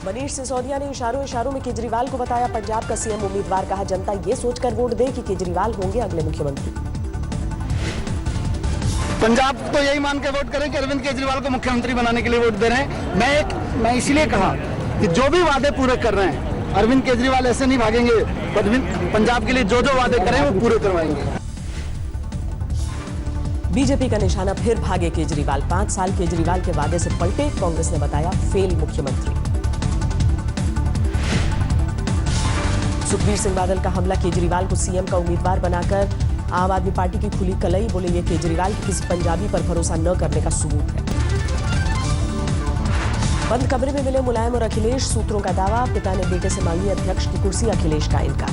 मनीष सिसोदिया ने इशारों में केजरीवाल को बताया पंजाब का सीएम उम्मीदवार। कहा जनता ये सोचकर वोट दे कि केजरीवाल होंगे अगले मुख्यमंत्री। पंजाब तो यही मान के वोट करें कि अरविंद केजरीवाल को मुख्यमंत्री बनाने के लिए वोट दे रहे हैं। मैं इसीलिए कहा कि जो भी वादे पूरे कर रहे हैं अरविंद केजरीवाल ऐसे नहीं भागेंगे। पंजाब के लिए जो वादे करें वो पूरे करवाएंगे। बीजेपी का निशाना फिर भागे केजरीवाल। 5 साल केजरीवाल के वादे से पलटे। कांग्रेस ने बताया फेल मुख्यमंत्री। सुखबीर सिंह बादल का हमला। केजरीवाल को सीएम का उम्मीदवार बनाकर आम आदमी पार्टी की खुली कलई। बोले ये केजरीवाल की किसी पंजाबी पर भरोसा न करने का सबूत है। बंद कमरे में मिले मुलायम और अखिलेश। सूत्रों का दावा पिता ने बेटे से मांगी अध्यक्ष की कुर्सी। अखिलेश का इनकार।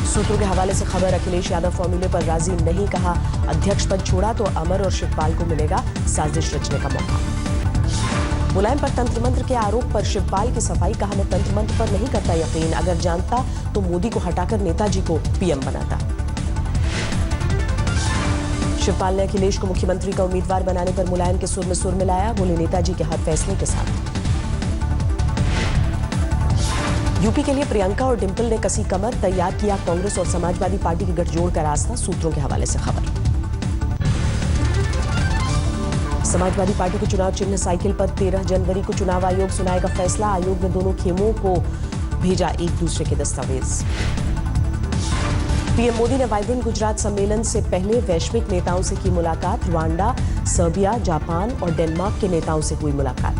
सूत्रों के हवाले से खबर। अखिलेश यादव फॉर्मूले पर राजी नहीं। कहा अध्यक्ष पद छोड़ा तो अमर और शिवपाल को मिलेगा साजिश रचने का मौका। मुलायम पर तंत्र मंत्र के आरोप पर शिवपाल की सफाई। कहा मैं तंत्र मंत्र पर नहीं करता यकीन। अगर जानता तो मोदी को हटाकर नेताजी को पीएम बनाता। शिवपाल ने अखिलेश को मुख्यमंत्री का उम्मीदवार बनाने पर मुलायम के सुर में सुर मिलाया। बोले नेताजी के हर फैसले के साथ। यूपी के लिए प्रियंका और डिंपल ने कसी कमर। तैयार किया कांग्रेस और समाजवादी पार्टी के गठजोड़ का रास्ता। सूत्रों के हवाले से खबर। समाजवादी पार्टी के चुनाव चिन्ह साइकिल पर 13 जनवरी को चुनाव आयोग सुनाएगा फैसला। आयोग ने दोनों खेमों को भेजा एक दूसरे के दस्तावेज। पीएम मोदी ने वाइब्रेंट गुजरात सम्मेलन से पहले वैश्विक नेताओं से की मुलाकात। रवांडा, सर्बिया, जापान और डेनमार्क के नेताओं से हुई मुलाकात।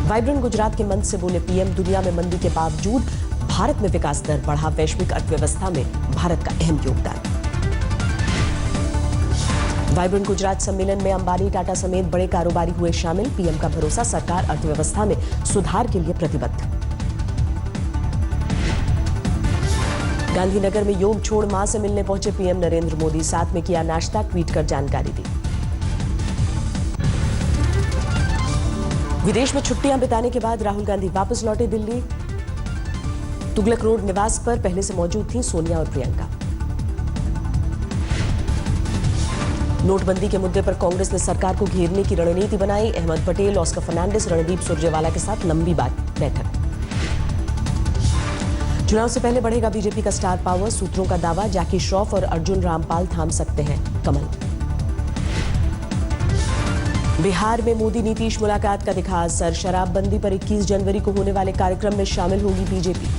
वाइब्रेंट गुजरात के मंच से बोले पीएम दुनिया में मंदी के बावजूद भारत में विकास दर बढ़ा। वैश्विक अर्थव्यवस्था में भारत का अहम योगदान। वाइब्रेंट गुजरात सम्मेलन में अंबानी, टाटा समेत बड़े कारोबारी हुए शामिल। पीएम का भरोसा सरकार अर्थव्यवस्था में सुधार के लिए प्रतिबद्ध। गांधीनगर में योग छोड़ मां से मिलने पहुंचे पीएम नरेंद्र मोदी। साथ में किया नाश्ता। ट्वीट कर जानकारी दी। विदेश में छुट्टियां बिताने के बाद राहुल गांधी वापस लौटे दिल्ली। तुगलक रोड निवास पर पहले से मौजूद थीं सोनिया और प्रियंका। नोटबंदी के मुद्दे पर कांग्रेस ने सरकार को घेरने की रणनीति बनाई। अहमद पटेल, ऑस्कर फर्नांडिस, रणदीप सुरजेवाला के साथ लंबी बैठक। चुनाव से पहले बढ़ेगा बीजेपी का स्टार पावर। सूत्रों का दावा जैकी श्रॉफ और अर्जुन रामपाल थाम सकते हैं कमल। बिहार में मोदी नीतीश मुलाकात का दिखा असर। शराबबंदी पर 21 जनवरी को होने वाले कार्यक्रम में शामिल होगी बीजेपी।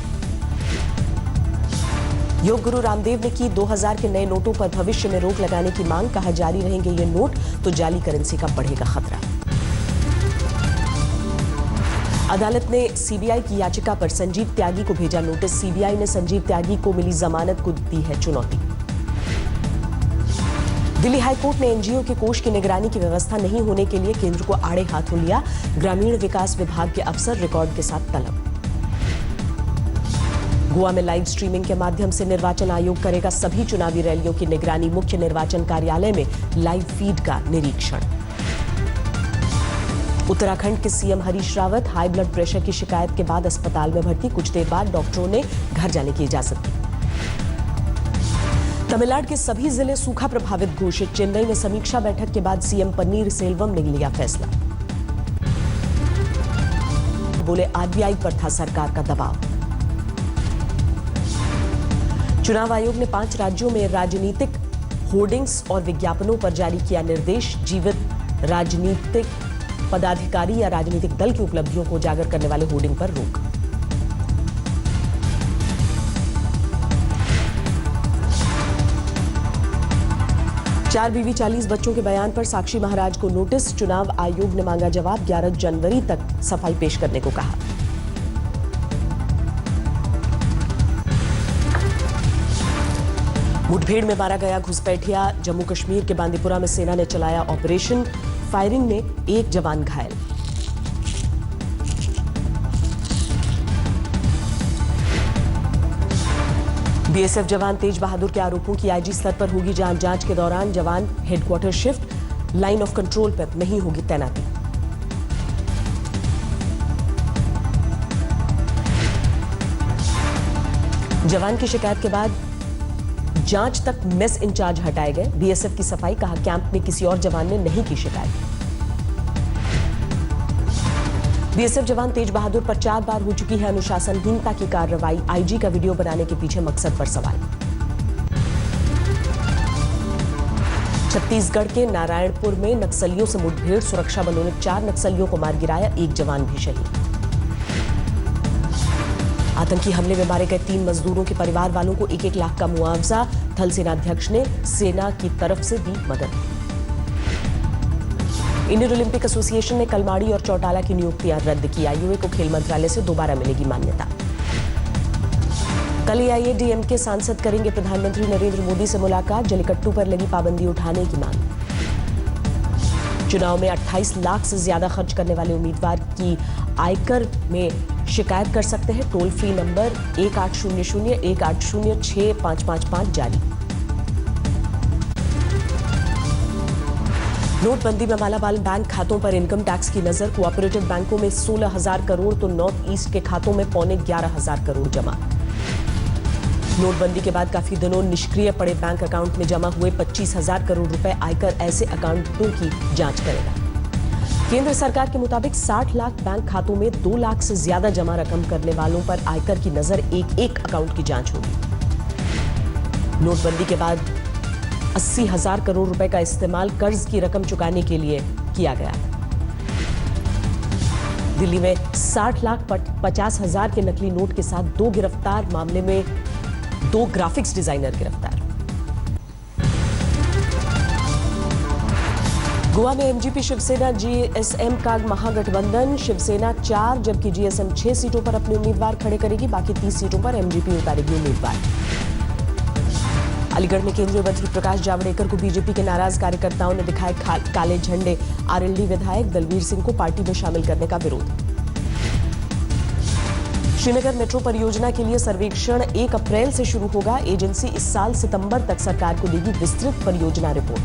योग गुरु रामदेव ने की 2000 के नए नोटों पर भविष्य में रोक लगाने की मांग। कहा जारी रहेंगे ये नोट तो जाली करेंसी का बढ़ेगा खतरा। अदालत ने सीबीआई की याचिका पर संजीव त्यागी को भेजा नोटिस। सीबीआई ने संजीव त्यागी को मिली जमानत को दी है चुनौती। दिल्ली हाईकोर्ट ने एनजीओ के कोष की निगरानी की व्यवस्था नहीं होने के लिए केंद्र को आड़े हाथों लिया। ग्रामीण विकास विभाग के अफसर रिकॉर्ड के साथ तलब। गोवा में लाइव स्ट्रीमिंग के माध्यम से निर्वाचन आयोग करेगा सभी चुनावी रैलियों की निगरानी। मुख्य निर्वाचन कार्यालय में लाइव फीड का निरीक्षण। उत्तराखंड के CM Harish Rawat high blood pressure की शिकायत के बाद अस्पताल में भर्ती। कुछ देर बाद डॉक्टरों ने घर जाने की इजाजत दी। तमिलनाडु के सभी जिले सूखा प्रभावित घोषित। चेन्नई में समीक्षा बैठक के बाद सीएम पन्नीर सेल्वम ने लिया फैसला। बोले आरबीआई पर था सरकार का दबाव। चुनाव आयोग ने 5 राज्यों में राजनीतिक होर्डिंग्स और विज्ञापनों पर जारी किया निर्देश। जीवित राजनीतिक पदाधिकारी या राजनीतिक दल की उपलब्धियों को उजागर करने वाले होर्डिंग पर रोक। चार बीवी 40 बच्चों के बयान पर साक्षी महाराज को नोटिस। चुनाव आयोग ने मांगा जवाब। 11 जनवरी तक सफाई पेश करने को कहा। मुठभेड़ में मारा गया घुसपैठिया। जम्मू कश्मीर के बांदीपुरा में सेना ने चलाया ऑपरेशन। फायरिंग में 1 जवान घायल। बीएसएफ जवान तेज बहादुर के आरोपों की आईजी स्तर पर होगी जांच के दौरान जवान headquarter shift. Line of control पर नहीं होगी तैनाती। जवान की शिकायत के बाद जांच तक मेस इंचार्ज हटाए गए। बीएसएफ की सफाई। कहा कैंप में किसी और जवान ने नहीं की शिकायत। बीएसएफ जवान तेज बहादुर पर 4 बार हो चुकी है अनुशासनहीनता की कार्रवाई। आईजी का वीडियो बनाने के पीछे मकसद पर सवाल। छत्तीसगढ़ के नारायणपुर में नक्सलियों से मुठभेड़, सुरक्षा बलों ने 4 नक्सलियों को मार गिराया, 1 जवान भी शहीद। आतंकी हमले में मारे गए 3 मजदूरों के परिवार वालों को 1-1 लाख का मुआवजा। थल सेनाध्यक्ष ने सेना की तरफ से दी मदद। इंडियन ओलंपिक एसोसिएशन ने कलमाड़ी और चौटाला की नियुक्तियां रद्द की। आईओए को खेल मंत्रालय से दोबारा मिलेगी मान्यता। कल एआईएडीएमके सांसद करेंगे प्रधानमंत्री नरेंद्र मोदी से मुलाकात। जलीकट्टू पर लगी पाबंदी उठाने की मांग। चुनाव में 28 लाख से ज्यादा खर्च करने वाले उम्मीदवार की आयकर में शिकायत कर सकते हैं। टोल फ्री नंबर 1800-180-6555 जारी। नोटबंदी में मालामाल बैंक खातों पर इनकम टैक्स की नजर। कोऑपरेटिव बैंकों में 16,000 करोड़ तो नॉर्थ ईस्ट के खातों में 11,500 करोड़ जमा। नोटबंदी के बाद काफी दिनों निष्क्रिय पड़े बैंक अकाउंट में जमा हुए 25,000 करोड़ रुपए। आयकर ऐसे अकाउंटों की जांच करेगा। केंद्र सरकार के मुताबिक 60 लाख बैंक खातों में 2 लाख से ज्यादा जमा रकम करने वालों पर आयकर की नजर। एक अकाउंट की जांच होगी। नोटबंदी के बाद 80,000 करोड़ रुपए का इस्तेमाल कर्ज की रकम चुकाने के लिए किया गया। दिल्ली में 60,50,000 के नकली नोट के साथ 2 गिरफ्तार। मामले में 2 ग्राफिक्स डिजाइनर गिरफ्तार। गोवा में एमजीपी शिवसेना जीएसएम का महागठबंधन। शिवसेना 4 जबकि जीएसएम 6 सीटों पर अपने उम्मीदवार खड़े करेगी। बाकी 30 सीटों पर एमजीपी उतारेगी उम्मीदवार। अलीगढ़ में केंद्रीय मंत्री प्रकाश जावड़ेकर को बीजेपी के नाराज कार्यकर्ताओं ने दिखाए काले झंडे। आरएलडी विधायक दलवीर सिंह को पार्टी में शामिल करने का विरोध। श्रीनगर मेट्रो परियोजना के लिए सर्वेक्षण 1 अप्रैल से शुरू होगा। एजेंसी इस साल सितंबर तक सरकार को देगी विस्तृत परियोजना रिपोर्ट।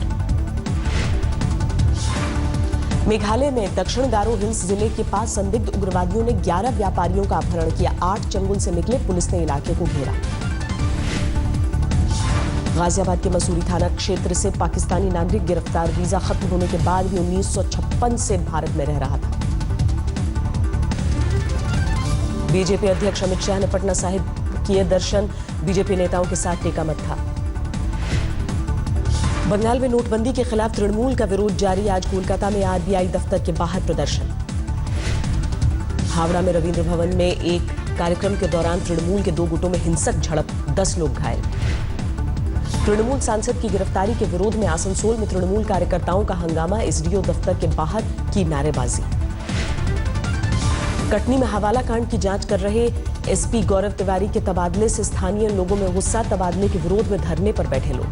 मेघालय में दक्षिण गारो हिल्स जिले के पास संदिग्ध उग्रवादियों ने 11 व्यापारियों का अपहरण किया। 8 चंगुल से निकले, पुलिस ने इलाके को घेरा। गाजियाबाद के मसूरी थाना क्षेत्र से पाकिस्तानी नागरिक गिरफ्तार। वीजा खत्म होने के बाद भी 1956 से भारत में रह रहा था। बीजेपी अध्यक्ष अमित शाह ने पटना साहिब किए दर्शन। बीजेपी नेताओं के साथ टेका मत्था। बंगाल में नोटबंदी के खिलाफ तृणमूल का विरोध जारी। आज कोलकाता में आरबीआई दफ्तर के बाहर प्रदर्शन। हावड़ा में रविंद्र भवन में एक कार्यक्रम के दौरान तृणमूल के 2 गुटों में हिंसक झड़प, 10 लोग घायल। तृणमूल सांसद की गिरफ्तारी के विरोध में आसनसोल में तृणमूल कार्यकर्ताओं का हंगामा। एसडीओ दफ्तर के बाहर की नारेबाजी। कटनी में हवाला कांड की जांच कर रहे एसपी गौरव तिवारी के तबादले से स्थानीय लोगों में गुस्सा। तबादले के विरोध में धरने पर बैठे लोग।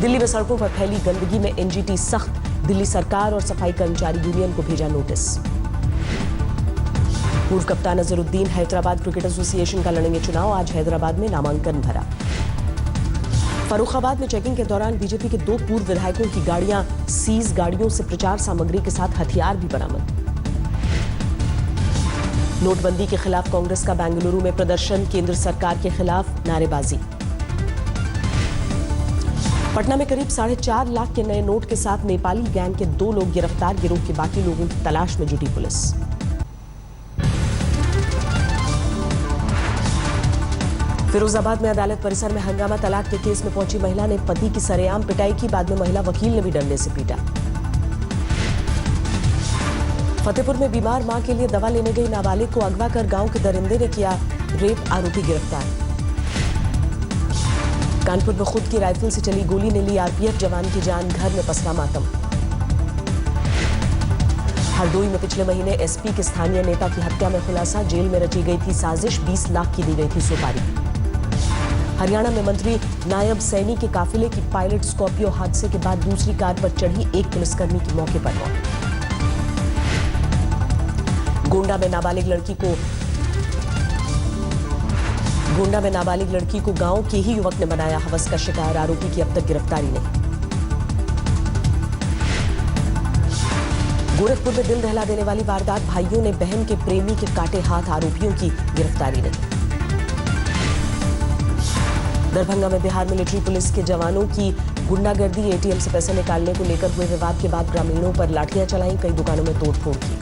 दिल्ली में सड़कों पर फैली गंदगी में एनजीटी सख्त। दिल्ली सरकार और सफाई कर्मचारी यूनियन को भेजा नोटिस। पूर्व कप्तान अजहरुद्दीन हैदराबाद क्रिकेट एसोसिएशन का लड़ेंगे चुनाव। आज हैदराबाद में नामांकन भरा। फर्रुखाबाद में चेकिंग के दौरान बीजेपी के 2 पूर्व विधायकों की गाड़ियां सीज। गाड़ियों से प्रचार सामग्री के साथ हथियार भी बरामद। नोटबंदी के खिलाफ कांग्रेस का बेंगलुरु में प्रदर्शन। केंद्र सरकार के खिलाफ नारेबाजी। पटना में करीब 4.5 लाख के नए नोट के साथ नेपाली गैंग के 2 लोग गिरफ्तार। गिरोह के बाकी लोगों की तलाश में जुटी पुलिस। फिरोजाबाद में अदालत परिसर में हंगामा। तलाक के केस में पहुंची महिला ने पति की सरेआम पिटाई की। बाद में महिला वकील ने भी डंडे से पीटा। फतेहपुर में बीमार मां के लिए दवा लेने गई नाबालिग को अगवा कर गांव के दरिंदे ने किया रेप। आरोपी गिरफ्तार। कानपुर में खुद की राइफल से चली गोली ने ली आरपीएफ जवान की जान। घर में पसरा मातम। हरदोई में पिछले महीने एसपी के स्थानीय नेता की हत्या में खुलासा। जेल में रची गई थी साजिश। 20 लाख की दी गई थी सुपारी। हरियाणा में मंत्री नायब सैनी के काफिले की पायलट स्कॉर्पियो हादसे के बाद दूसरी कार पर चढ़ी। 1 पुलिसकर्मी की मौके पर मौत। गोंडा में नाबालिग लड़की को गांव के ही युवक ने बनाया हवस का शिकार। आरोपी की अब तक गिरफ्तारी नहीं। गोरखपुर में दिल दहला देने वाली वारदात। भाइयों ने बहन के प्रेमी के काटे हाथ। आरोपियों की गिरफ्तारी नहीं। दरभंगा में बिहार मिलिट्री पुलिस के जवानों की गुंडागर्दी। एटीएम से पैसे निकालने को लेकर हुए विवाद के बाद ग्रामीणों पर लाठियां चलाई। कई दुकानों में तोड़फोड़ की।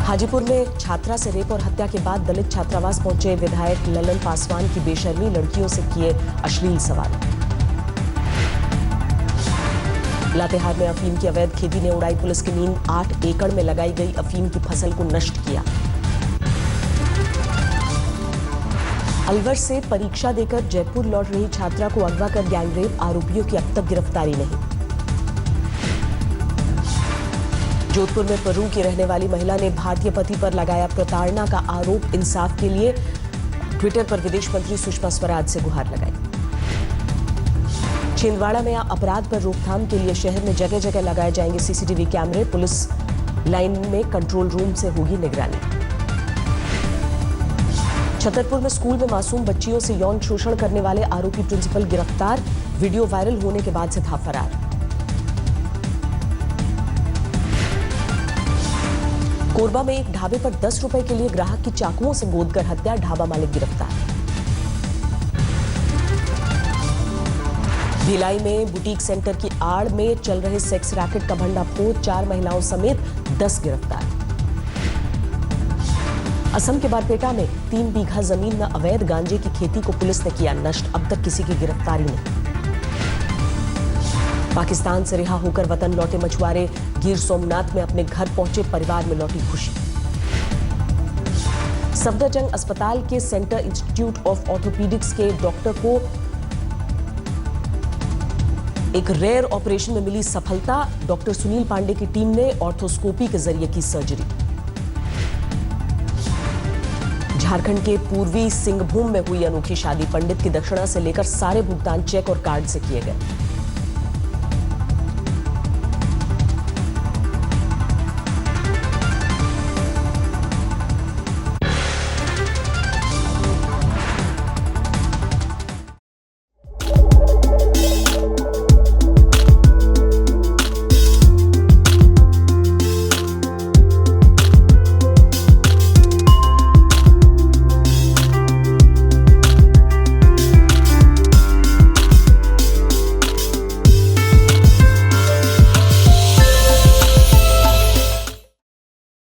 हाजीपुर में छात्रा से रेप और हत्या के बाद दलित छात्रावास पहुंचे विधायक ललन पासवान की बेशर्मी, लड़कियों से किए अश्लील सवाल। लातेहार में अफीम की अवैध खेती ने उड़ाई पुलिस की नींद, 8 एकड़ में लगाई गई अफीम की फसल को नष्ट किया। अलवर से परीक्षा देकर जयपुर लौट रही छात्रा को अगवा कर गैंगरेप, आरोपियों की अब तक गिरफ्तारी नहीं। जोधपुर में परू की रहने वाली महिला ने भारतीय पति पर लगाया प्रताड़ना का आरोप, इंसाफ के लिए ट्विटर पर विदेश मंत्री सुषमा स्वराज से गुहार लगाई। छिंदवाड़ा में अपराध पर रोकथाम के लिए शहर में जगह जगह लगाए जाएंगे सीसीटीवी कैमरे, पुलिस लाइन में कंट्रोल रूम से होगी निगरानी। छतरपुर में स्कूल में मासूम बच्चियों से यौन शोषण करने वाले आरोपी प्रिंसिपल गिरफ्तार, वीडियो वायरल होने के बाद से था फरार। कोरबा में एक ढाबे पर 10 रुपए के लिए ग्राहक की चाकुओं से गोदकर हत्या, ढाबा मालिक गिरफ्तार। भिलाई में बुटीक सेंटर की आड़ में चल रहे सेक्स रैकेट का भंडाफोड़, 4 महिलाओं समेत 10 गिरफ्तार। असम के बारपेटा में 3 बीघा जमीन में अवैध गांजे की खेती को पुलिस ने किया नष्ट, अब तक किसी की गिरफ्तारी नहीं। पाकिस्तान से रिहा होकर वतन लौटे मछुआरे, गिर सोमनाथ में अपने घर पहुंचे, परिवार में लौटी खुशी। सफदरजंग अस्पताल के सेंटर इंस्टीट्यूट ऑफ ऑर्थोपीडिक्स के डॉक्टर को एक रेयर ऑपरेशन में मिली सफलता, डॉक्टर सुनील पांडे की टीम ने ऑर्थोस्कोपी के जरिए की सर्जरी। झारखंड के पूर्वी सिंहभूम में हुई अनोखी शादी, पंडित की दक्षिणा से लेकर सारे भुगतान चेक और कार्ड से किए गए।